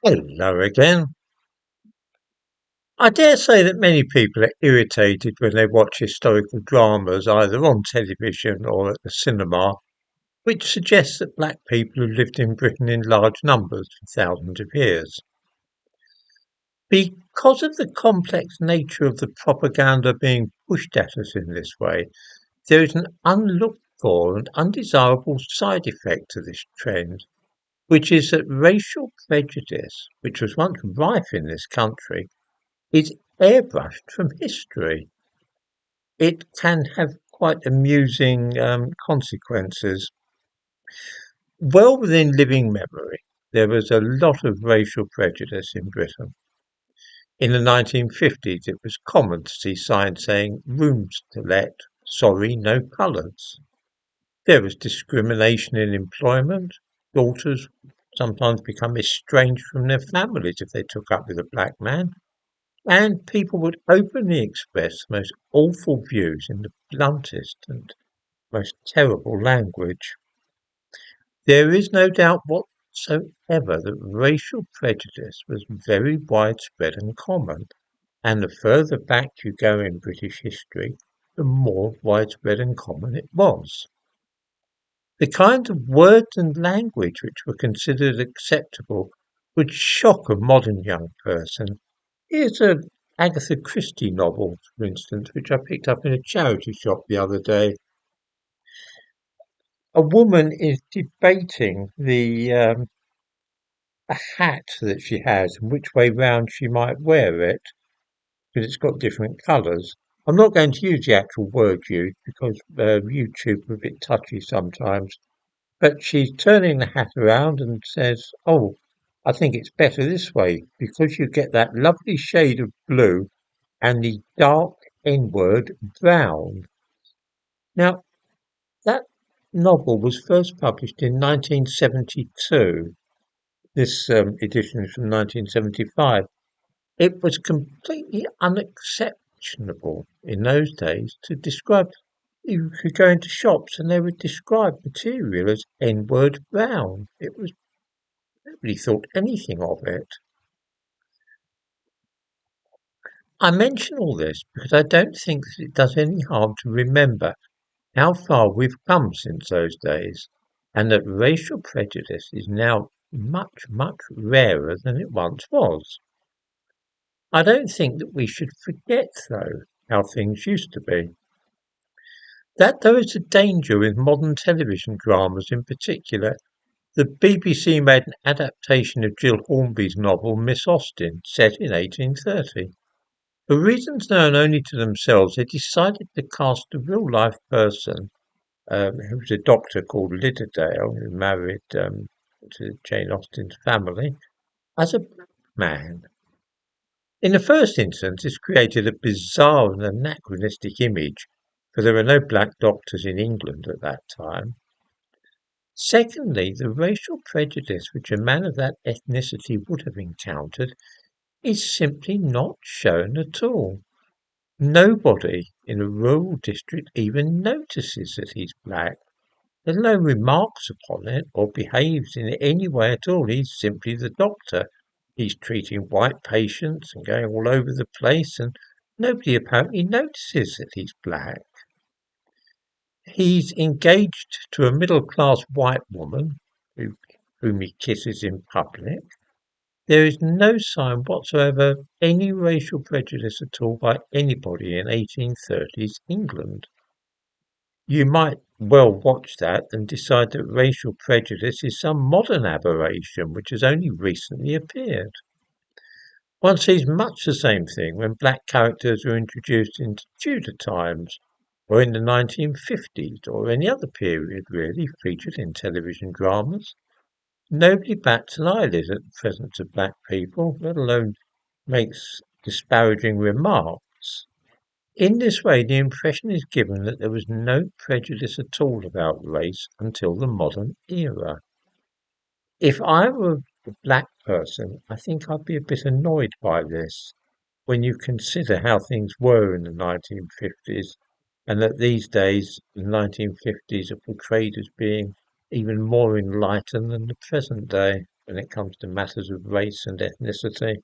Hello again. I dare say that many people are irritated when they watch historical dramas either on television or at the cinema, which suggests that black people have lived in Britain in large numbers for thousands of years. Because of the complex nature of the propaganda being pushed at us in this way, there is an unlooked for and undesirable side effect to this trend, which is that racial prejudice, which was once rife in this country, is airbrushed from history. It can have quite amusing consequences. Well within living memory, there was a lot of racial prejudice in Britain. In the 1950s, it was common to see signs saying rooms to let, sorry, no colours. There was discrimination in employment. Daughters sometimes become estranged from their families if they took up with a black man. And people would openly express the most awful views in the bluntest and most terrible language. There is no doubt whatsoever that racial prejudice was very widespread and common, and the further back you go in British history, the more widespread and common it was. The kinds of words and language which were considered acceptable would shock a modern young person. Here's a Agatha Christie novel, for instance, which I picked up in a charity shop the other day. A woman is debating a hat that she has and which way round she might wear it because it's got different colours. I'm not going to use the actual word used because YouTube are a bit touchy sometimes. But she's turning the hat around and says, "Oh, I think it's better this way because you get that lovely shade of blue and the dark N word brown." Now, that novel was first published in 1972. This edition is from 1975. It was completely unexceptionable in those days to describe. You could go into shops and they would describe material as N-word brown. It was nobody thought anything of it. I mention all this because I don't think that it does any harm to remember how far we've come since those days, and that racial prejudice is now much, much rarer than it once was. I don't think that we should forget, though, how things used to be. That there is a danger with modern television dramas in particular. The BBC made an adaptation of Jill Hornby's novel Miss Austen, set in 1830. For reasons known only to themselves, they decided to cast a real-life person who was a doctor called Lidderdale, who married to Jane Austen's family, as a black man. In the first instance, this created a bizarre and anachronistic image, for there were no black doctors in England at that time. Secondly, the racial prejudice which a man of that ethnicity would have encountered is simply not shown at all. Nobody in a rural district even notices that he's black. There's no remarks upon it or behaves in any way at all. He's simply the doctor. He's treating white patients and going all over the place, and nobody apparently notices that he's black. He's engaged to a middle-class white woman whom he kisses in public. There is no sign whatsoever of any racial prejudice at all by anybody in 1830s England. You might well watch that and decide that racial prejudice is some modern aberration which has only recently appeared. One sees much the same thing when black characters are introduced into Tudor times, or in the 1950s, or any other period really featured in television dramas. Nobody bats an eyelid at the presence of black people, let alone makes disparaging remarks. In this way, the impression is given that there was no prejudice at all about race until the modern era. If I were a black person, I think I'd be a bit annoyed by this when you consider how things were in the 1950s and that these days the 1950s are portrayed as being even more enlightened than the present day. when it comes to matters of race and ethnicity.